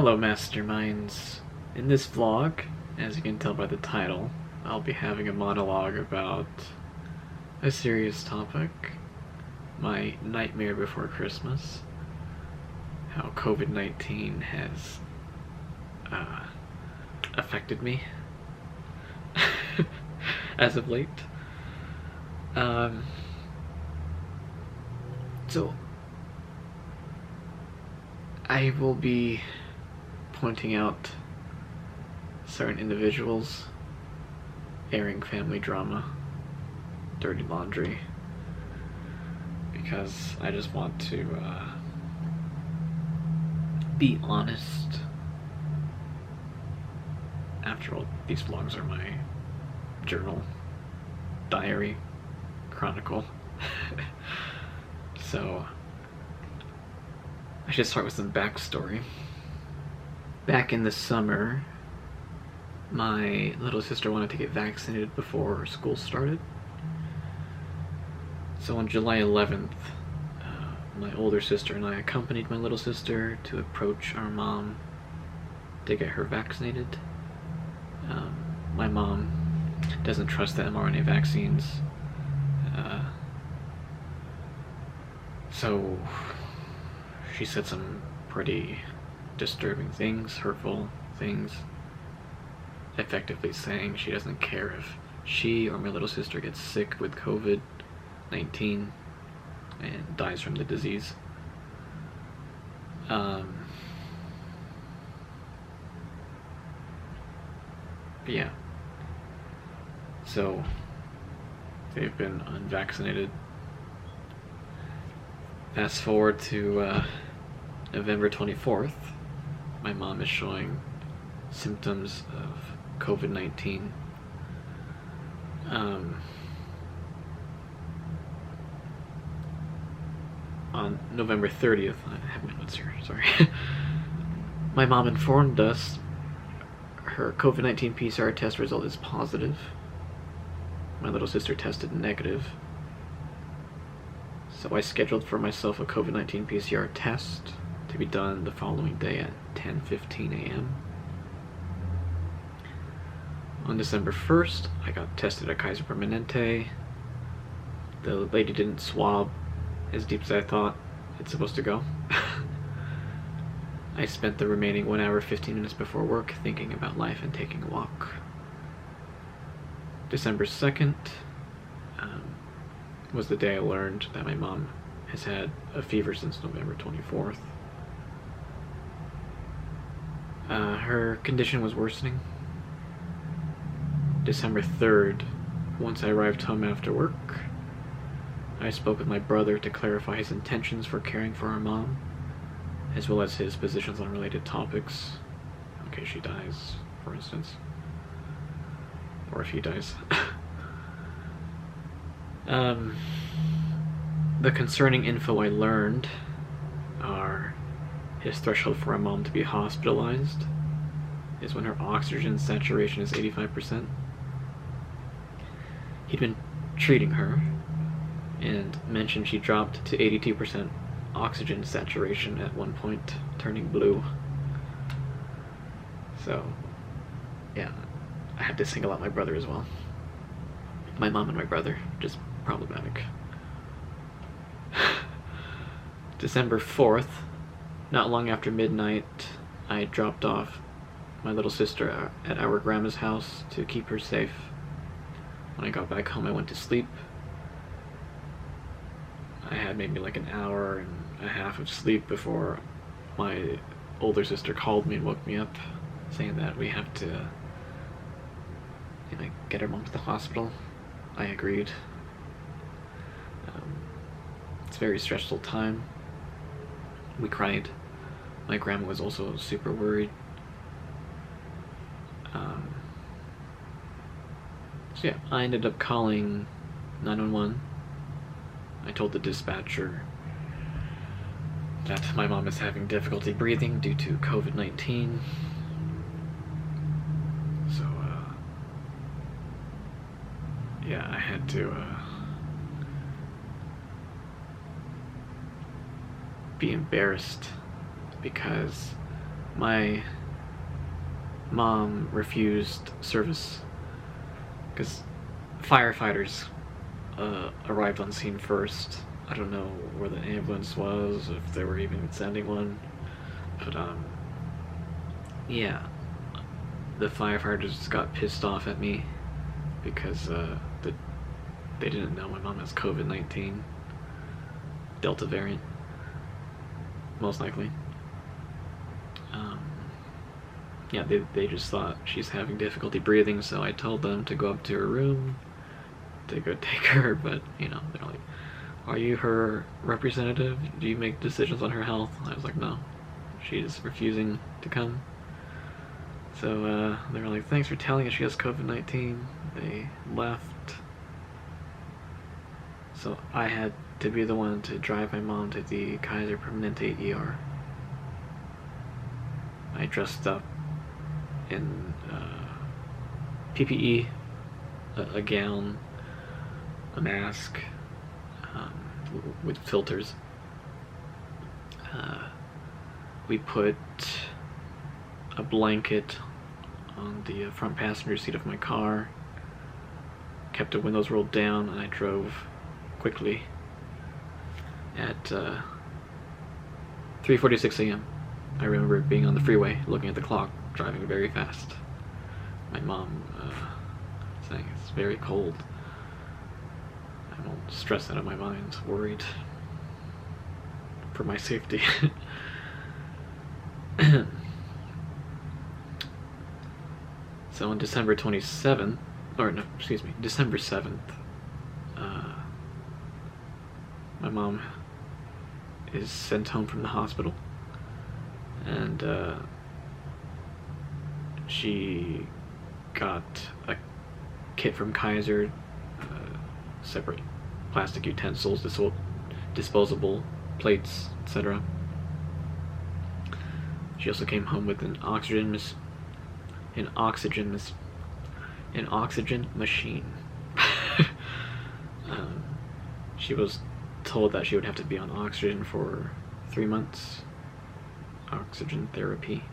Hello Masterminds. In this vlog, as you can tell by the title, I'll be having a monologue about a serious topic, my nightmare before Christmas, how COVID-19 has affected me as of late. So I will be pointing out certain individuals, airing family drama, dirty laundry, because I just want to be honest. After all, these vlogs are my journal, diary, chronicle. So I should start with some backstory. Back in the summer, my little sister wanted to get vaccinated before school started. So on July 11th, my older sister and I accompanied my little sister to approach our mom to get her vaccinated. My mom doesn't trust the mRNA vaccines, so she said some pretty disturbing things, hurtful things, effectively saying she doesn't care if she or my little sister gets sick with COVID-19 and dies from the disease. But yeah, so they've been unvaccinated. Fast forward to November 24th, my mom is showing symptoms of COVID-19. On November 30th, I have my notes here, sorry. My mom informed us her COVID-19 PCR test result is positive. My little sister tested negative. So I scheduled for myself a COVID-19 PCR test to be done the following day at 10:15 a.m. On December 1st, I got tested at Kaiser Permanente. The lady didn't swab as deep as I thought it's supposed to go. I spent the remaining 1 hour 15 minutes before work thinking about life and taking a walk. December 2nd was the day I learned that my mom has had a fever since November 24th. Her condition was worsening. December 3rd, once I arrived home after work, I spoke with my brother to clarify his intentions for caring for our mom, as well as his positions on related topics, in case she dies, for instance, or if he dies. The concerning info I learned are his threshold for a mom to be hospitalized is when her oxygen saturation is 85%. He'd been treating her and mentioned she dropped to 82% oxygen saturation at one point, turning blue. So, yeah, I had to single out my brother as well. My mom and my brother, just problematic. December 4th, not long after midnight, I dropped off my little sister at our grandma's house to keep her safe. When I got back home, I went to sleep. I had maybe like an hour and a half of sleep before my older sister called me and woke me up, saying that we have to get her mom to the hospital. I agreed. It's a very stressful time. We cried. My grandma was also super worried. So yeah, I ended up calling 911. I told the dispatcher that my mom is having difficulty breathing due to COVID-19. So, yeah, I had to be embarrassed because my mom refused service because firefighters arrived on scene first. I don't know where the ambulance was, if they were even sending one, but yeah, the firefighters got pissed off at me because they didn't know my mom has COVID-19, Delta variant, most likely. Yeah, they just thought she's having difficulty breathing, so I told them to go up to her room to go take her, but, you know, they're like, are you her representative? Do you make decisions on her health? I was like, no, she's refusing to come. So they were like, thanks for telling us she has COVID-19. They left. So I had to be the one to drive my mom to the Kaiser Permanente ER. I dressed up in PPE, a gown, a mask, with filters. We put a blanket on the front passenger seat of my car, kept the windows rolled down, and I drove quickly at 3:46 a.m. I remember being on the freeway, looking at the clock, driving very fast. My mom saying it's very cold. I'm all stressed out of my mind, worried for my safety. So on December 27th, or no, excuse me, December 7th, my mom is sent home from the hospital, and she got a kit from Kaiser, separate plastic utensils, disposable plates, etc. She also came home with an oxygen machine. She was told that she would have to be on oxygen for 3 months, oxygen therapy.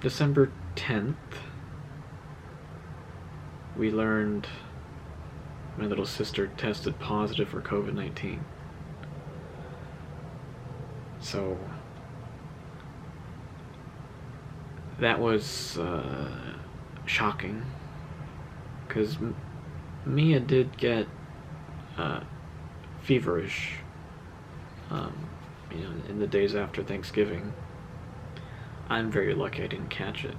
December 10th, we learned my little sister tested positive for COVID-19. So that was shocking, because Mia did get feverish, in the days after Thanksgiving. I'm very lucky I didn't catch it.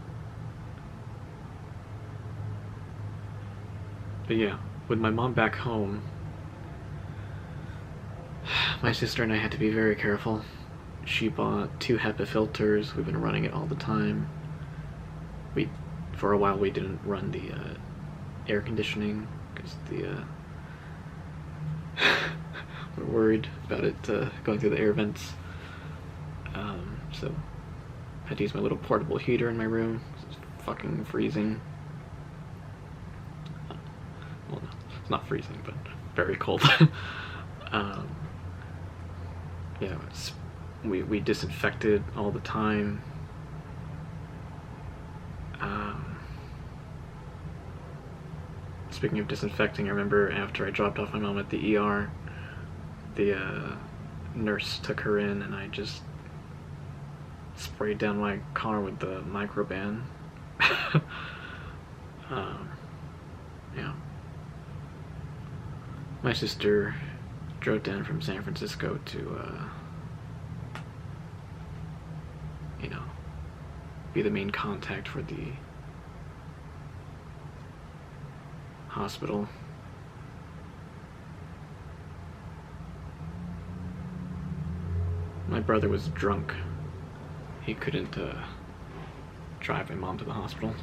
But yeah, with my mom back home, my sister and I had to be very careful. She bought 2 HEPA filters. We've been running it all the time. For a while we didn't run the air conditioning because we're worried about it going through the air vents. So I had to use my little portable heater in my room. It's fucking freezing. Well, no, it's not freezing, but very cold. Yeah, we disinfected all the time. Speaking of disinfecting, I remember after I dropped off my mom at the ER, the nurse took her in, and I just sprayed down my car with the microban. Yeah. My sister drove down from San Francisco to, be the main contact for the hospital. My brother was drunk. He couldn't drive my mom to the hospital.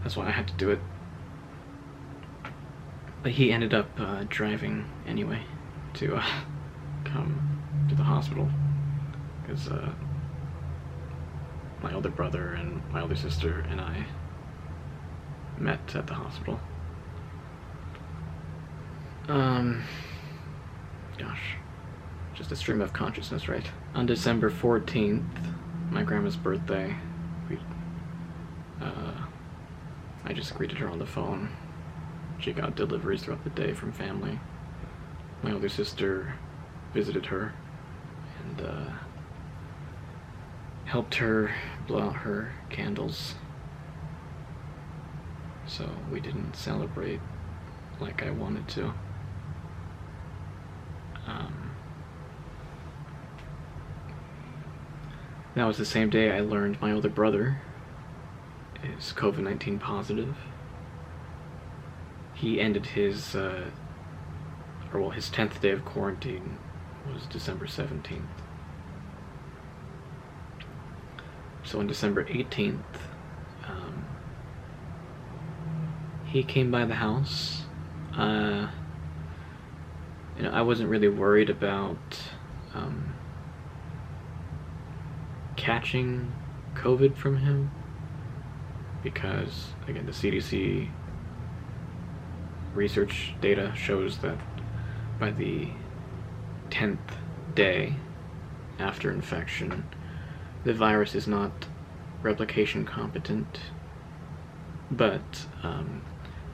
That's why I had to do it. But he ended up driving anyway to come to the hospital, because my older brother and my older sister and I met at the hospital. Gosh. just a stream of consciousness, right? On December 14th, my grandma's birthday, I just greeted her on the phone. She got deliveries throughout the day from family. My older sister visited her and helped her blow out her candles. So we didn't celebrate like I wanted to. That was the same day I learned my older brother is COVID-19 positive. He ended his, his 10th day of quarantine was December 17th. So on December 18th, he came by the house. I wasn't really worried about catching COVID from him because, again, the CDC research data shows that by the 10th day after infection, the virus is not replication competent. But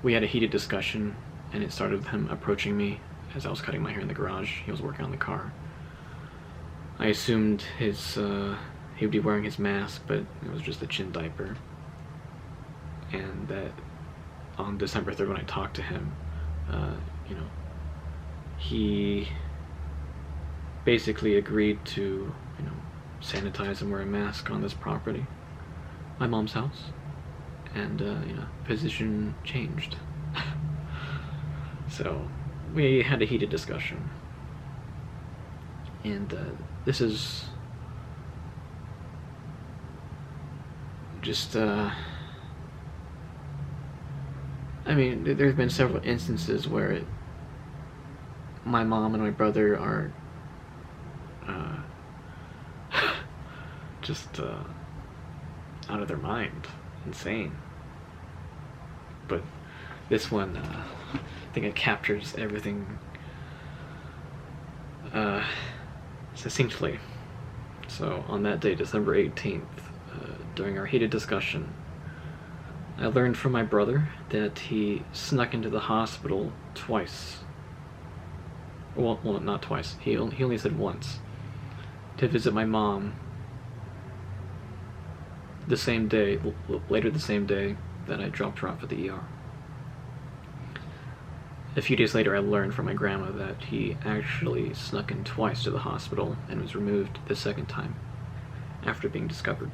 we had a heated discussion, and it started with him approaching me as I was cutting my hair in the garage. He was working on the car. I assumed he would be wearing his mask, but it was just a chin diaper. And that on December 3rd, when I talked to him, he basically agreed to, sanitize and wear a mask on this property, my mom's house, and position changed. So we had a heated discussion, and this is just there's been several instances where my mom and my brother are just out of their mind, insane. But this one, I think it captures everything succinctly. So on that day, December 18th, during our heated discussion, I learned from my brother that he snuck into the hospital twice. Well, not twice. He only said once. To visit my mom the same day, later the same day that I dropped her off at the ER. A few days later, I learned from my grandma that he actually snuck in twice to the hospital and was removed the second time after being discovered.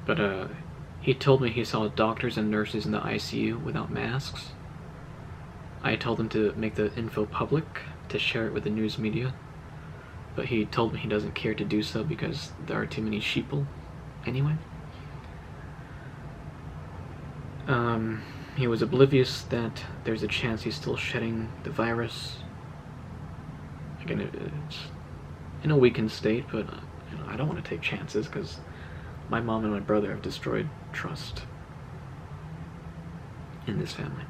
But he told me he saw doctors and nurses in the ICU without masks. I told him to make the info public, to share it with the news media, but he told me he doesn't care to do so because there are too many sheeple anyway. He was oblivious that there's a chance he's still shedding the virus. Again, it's in a weakened state, but I don't want to take chances because my mom and my brother have destroyed trust in this family.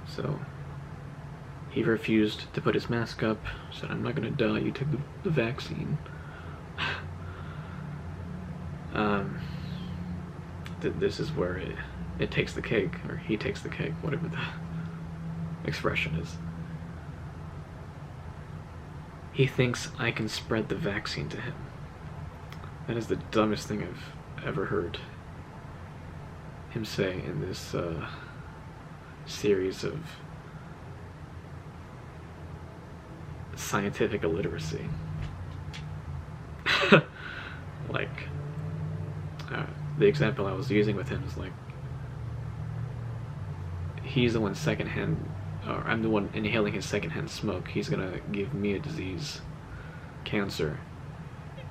So he refused to put his mask up, said, "I'm not gonna die, you took the vaccine." This is where it takes the cake, or he takes the cake, whatever the expression is. He thinks I can spread the vaccine to him. That is the dumbest thing I've ever heard him say in this series of scientific illiteracy. Like, the example I was using with him is like, he's the one secondhand, or I'm the one inhaling his secondhand smoke. He's gonna give me a disease, cancer,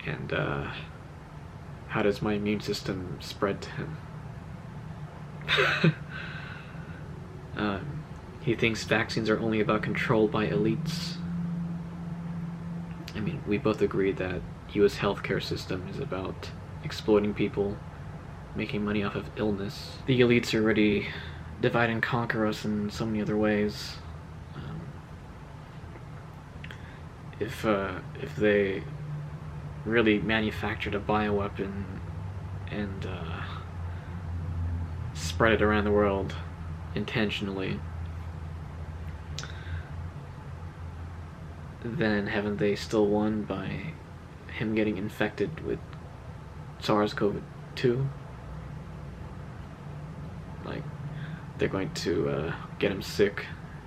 and how does my immune system spread to him? He thinks vaccines are only about control by elites. I mean, we both agree that U.S. healthcare system is about exploiting people, making money off of illness. The elites already divide and conquer us in so many other ways. if they really manufactured a bioweapon and spread it around the world intentionally, then haven't they still won by him getting infected with SARS-CoV-2? Like, they're going to get him sick.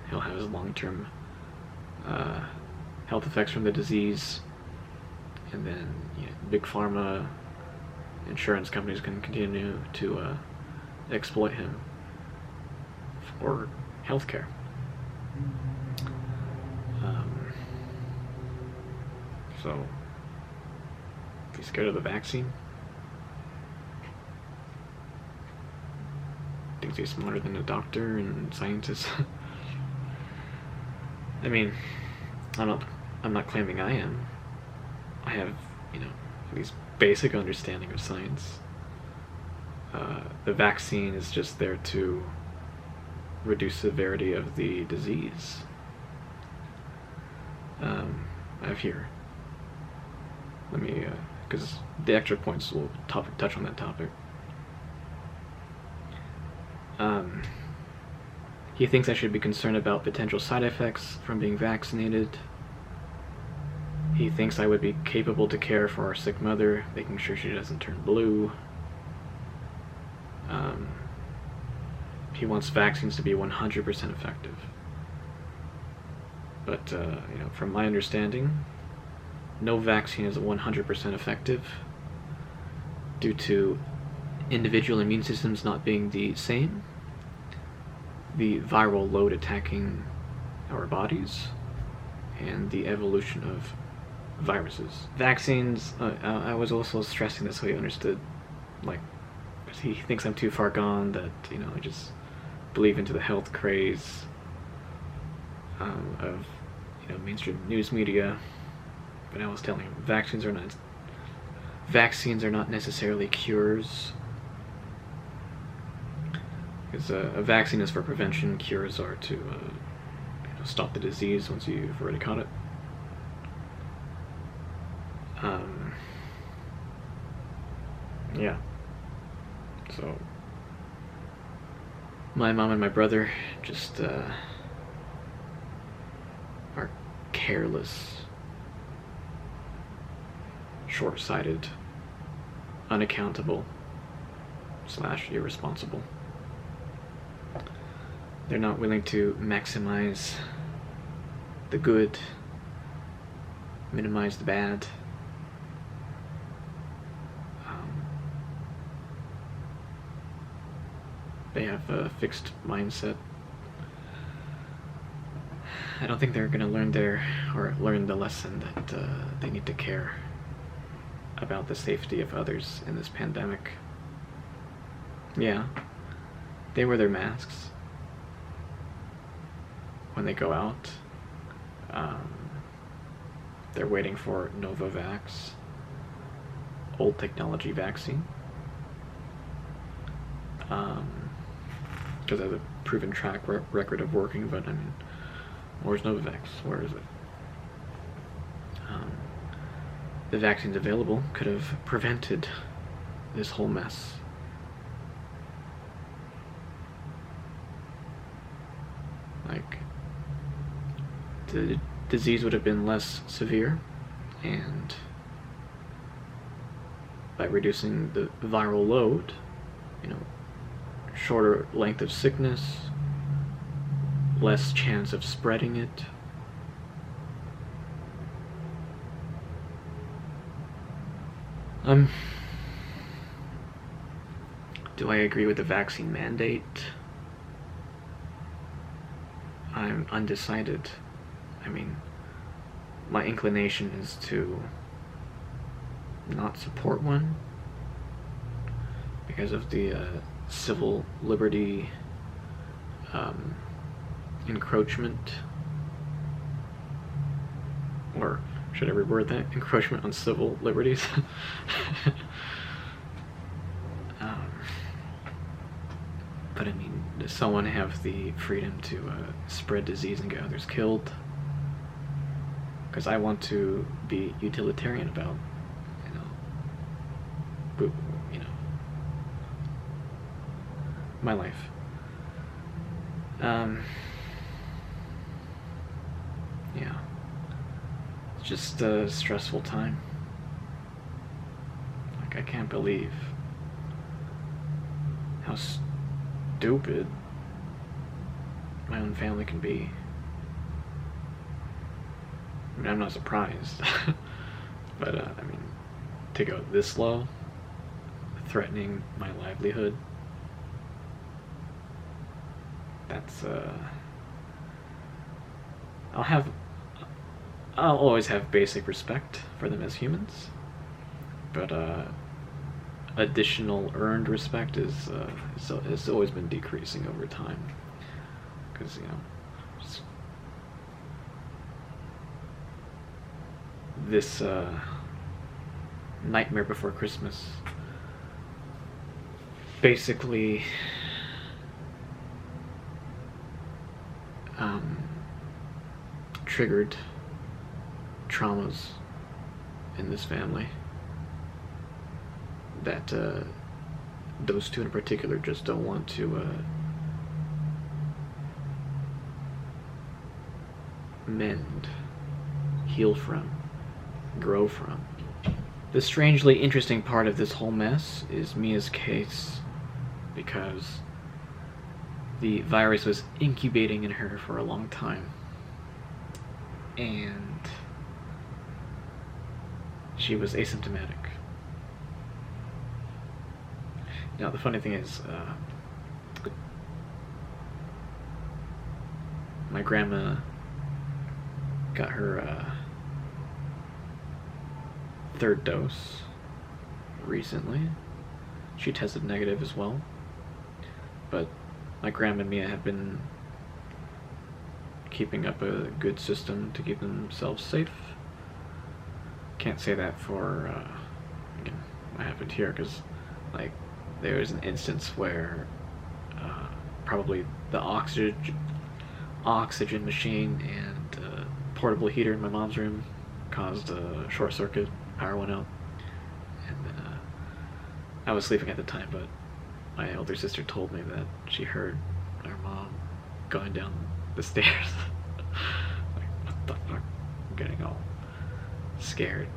He'll have his long-term health effects from the disease, and then big pharma insurance companies can continue to exploit him for healthcare. So, be scared of the vaccine? Thinks he's smarter than a doctor and scientist. I mean, I'm not claiming I am. I have, at least basic understanding of science. The vaccine is just there to reduce severity of the disease. I have here. Let me, because the extra points will touch on that topic. He thinks I should be concerned about potential side effects from being vaccinated. He thinks I would be capable to care for our sick mother, making sure she doesn't turn blue. He wants vaccines to be 100% effective. But, from my understanding, no vaccine is 100% effective due to individual immune systems not being the same, the viral load attacking our bodies, and the evolution of viruses. Vaccines, I was also stressing this so he understood, like, because he thinks I'm too far gone, that, I just believe into the health craze of, mainstream news media. But I was telling him, vaccines are not necessarily cures. Because a vaccine is for prevention, cures are to stop the disease once you've already caught it. Yeah. So, my mom and my brother just are careless, short-sighted, unaccountable / irresponsible. They're not willing to maximize the good, minimize the bad. They have a fixed mindset. I don't think they're going to learn the lesson that they need to care about the safety of others in this pandemic. Yeah, they wear their masks when they go out. They're waiting for Novavax, old technology vaccine, because it has a proven track record of working. But I mean, where's Novavax? Where is it? The vaccines available could have prevented this whole mess. Like, the disease would have been less severe, and by reducing the viral load, shorter length of sickness, less chance of spreading it. Do I agree with the vaccine mandate? I'm undecided. I mean, my inclination is to not support one because of the civil liberty encroachment, or should I reword that? Encroachment on civil liberties. But I mean, does someone have the freedom to spread disease and get others killed? because I want to be utilitarian about, you know, my life. Yeah, it's just a stressful time. Like, I can't believe how stupid my own family can be. I mean, I'm not surprised, but I mean, to go this low, threatening my livelihood, that's I'll always have basic respect for them as humans, but additional earned respect is it's always been decreasing over time, because this Nightmare Before Christmas basically triggered traumas in this family that those two in particular just don't want to mend, heal from, grow from. The strangely interesting part of this whole mess is Mia's case, because the virus was incubating in her for a long time, and she was asymptomatic. Now, the funny thing is, my grandma got her third dose recently. She tested negative as well, but my grandma and Mia have been keeping up a good system to keep themselves safe. Can't say that for again, what happened here, because like there was an instance where probably the oxygen machine and portable heater in my mom's room caused a short circuit. Power went out, and I was sleeping at the time, but my older sister told me that she heard our mom going down the stairs. Like, what the fuck? I'm getting all scared.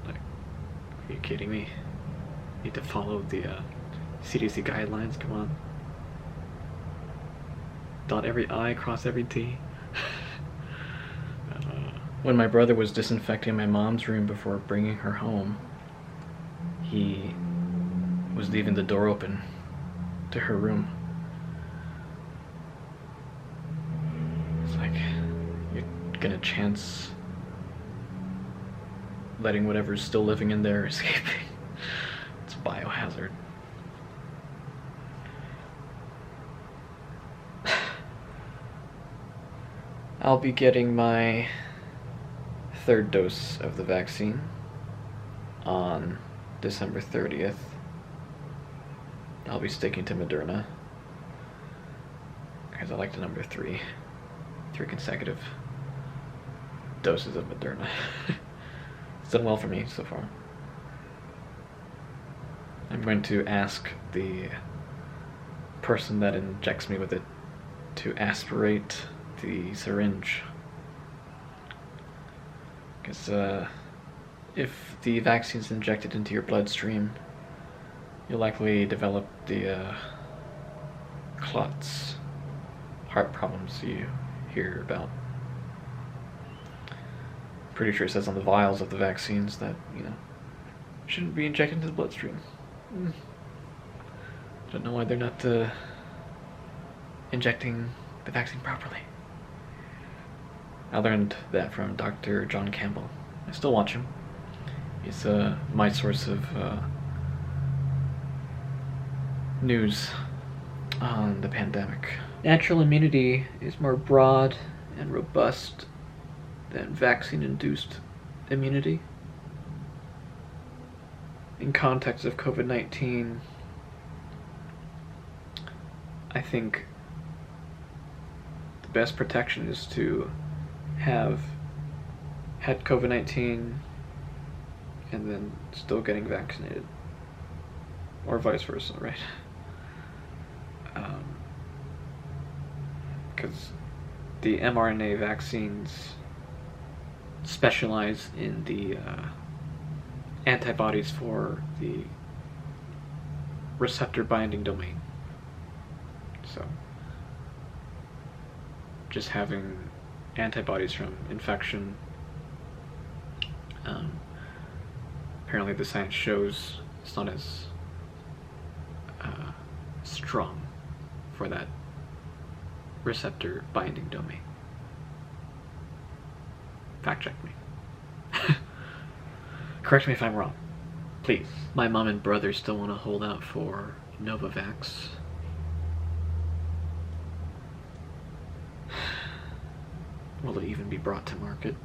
Like, are you kidding me? Need to follow the CDC guidelines, come on. Dot every I, cross every T. When my brother was disinfecting my mom's room before bringing her home, he was leaving the door open to her room. It's like, you're gonna chance letting whatever's still living in there escaping. It's biohazard. I'll be getting my third dose of the vaccine on December 30th. I'll be sticking to Moderna, because I like the number 3. 3 consecutive doses of Moderna. It's done well for me so far. I'm going to ask the person that injects me with it to aspirate the syringe, because if the vaccine's injected into your bloodstream, you'll likely develop the clots, heart problems you hear about. Pretty sure it says on the vials of the vaccines that, shouldn't be injected into the bloodstream. Don't know why they're not injecting the vaccine properly. I learned that from Dr. John Campbell. I still watch him. He's my source of news on the pandemic. Natural immunity is more broad and robust than vaccine-induced immunity. In context of COVID-19, I think the best protection is to have had COVID-19 and then still getting vaccinated, or vice versa, right? Because the mRNA vaccines specialize in the antibodies for the receptor binding domain. So, just having antibodies from infection, apparently the science shows it's not as strong for that receptor binding domain. Fact check me. Correct me if I'm wrong, please. My mom and brother still want to hold out for Novavax. Will it even be brought to market?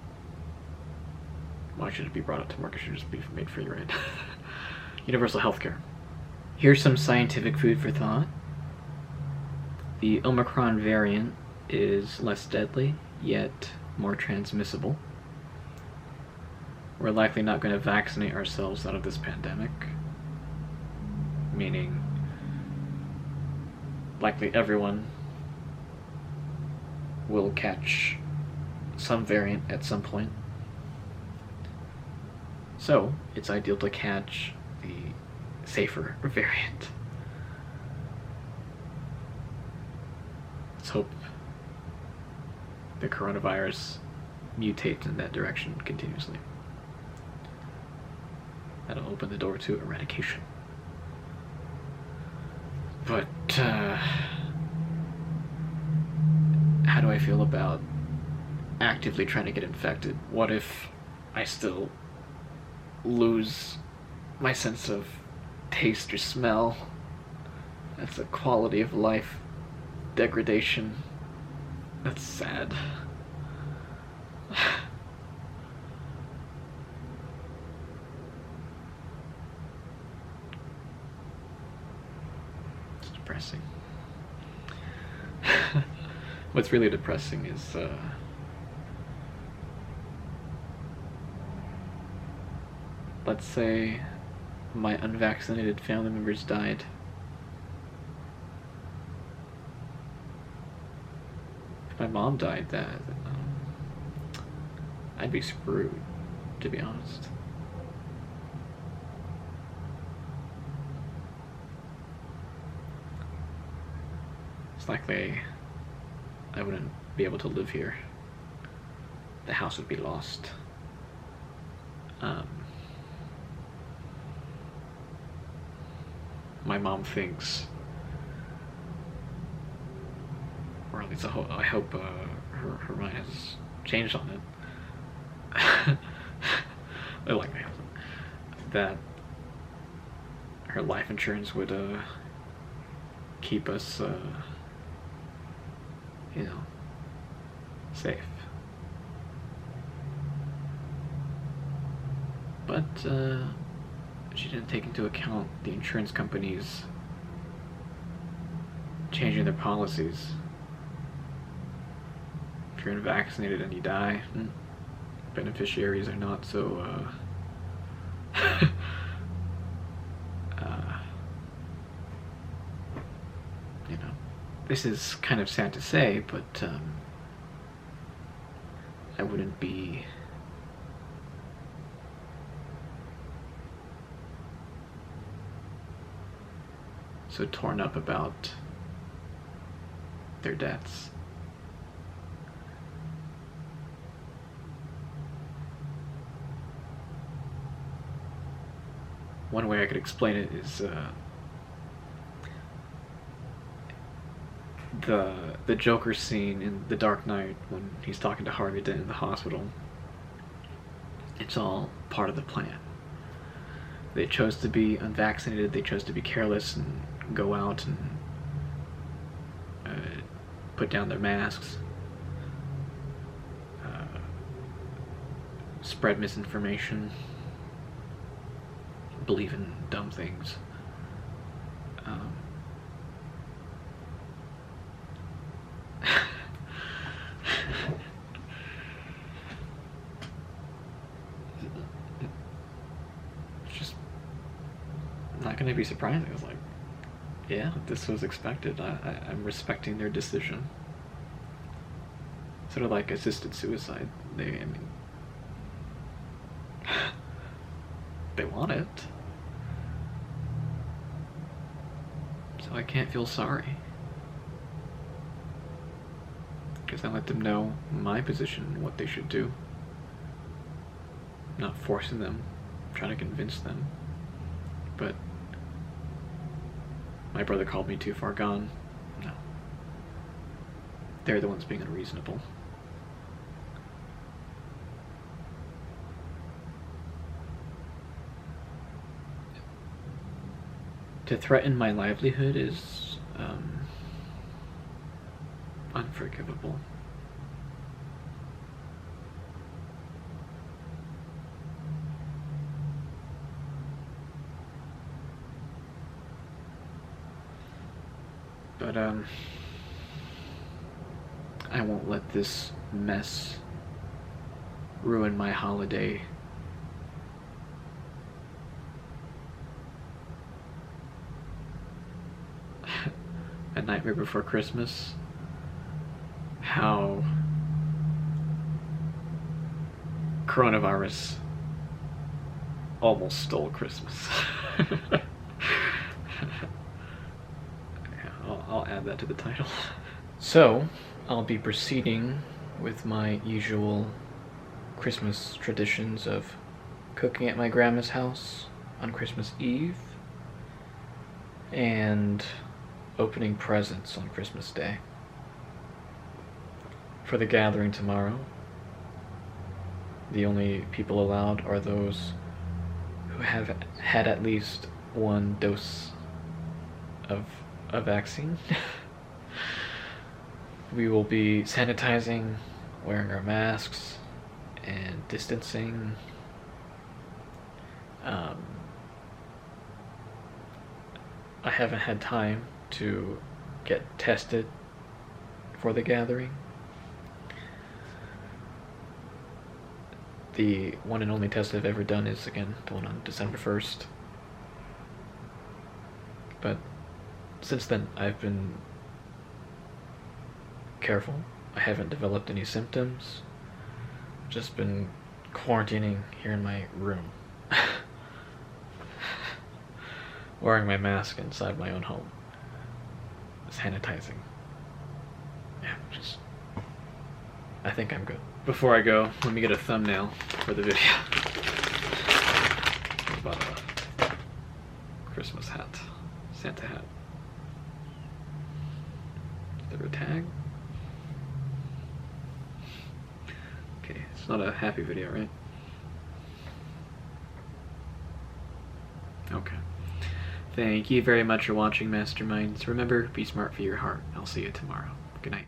Why should it be brought up to market? It should just be made free, right? Universal healthcare. Here's some scientific food for thought. The Omicron variant is less deadly, yet more transmissible. We're likely not going to vaccinate ourselves out of this pandemic, meaning likely everyone will catch some variant at some point. So, it's ideal to catch the safer variant. Let's hope the coronavirus mutates in that direction continuously. That'll open the door to eradication. But, how do I feel about actively trying to get infected? What if I still lose my sense of taste or smell? That's a quality of life degradation. That's sad. It's depressing. What's really depressing is let's say my unvaccinated family members died. If my mom died, I'd be screwed, to be honest. It's likely I wouldn't be able to live here. The house would be lost. My mom thinks, or at least I hope her mind has changed on it. Like my husband, that her life insurance would keep us, safe. But she didn't take into account the insurance companies changing their policies. If you're unvaccinated and you die, beneficiaries are not so this is kind of sad to say, but I wouldn't be so torn up about their deaths. One way I could explain it is the Joker scene in The Dark Knight when he's talking to Harvey Dent in the hospital. It's all part of the plan. They chose to be unvaccinated, they chose to be careless and go out and put down their masks, spread misinformation, believe in dumb things. may be surprising. I was like, yeah, this was expected. I'm respecting their decision. Sort of like assisted suicide. They want it. So I can't feel sorry. Because I let them know my position and what they should do. Not forcing them, trying to convince them. But my brother called me too far gone. No. They're the ones being unreasonable. To threaten my livelihood is unforgivable. But I won't let this mess ruin my holiday. A Nightmare Before Christmas. How coronavirus almost stole Christmas. I'll add that to the title. So, I'll be proceeding with my usual Christmas traditions of cooking at my grandma's house on Christmas Eve and opening presents on Christmas Day. For the gathering tomorrow, the only people allowed are those who have had at least one dose of a vaccine. We will be sanitizing, wearing our masks, and distancing. I haven't had time to get tested for the gathering. The one and only test I've ever done is, again, the one on December 1st. But since then, I've been careful. I haven't developed any symptoms. Just been quarantining here in my room. Wearing my mask inside my own home. Sanitizing. Yeah, I think I'm good. Before I go, let me get a thumbnail for the video. What about a Christmas hat? Santa hat. Is there a tag? Okay, it's not a happy video, right? Okay. Thank you very much for watching, Masterminds. Remember, be smart for your heart. I'll see you tomorrow. Good night.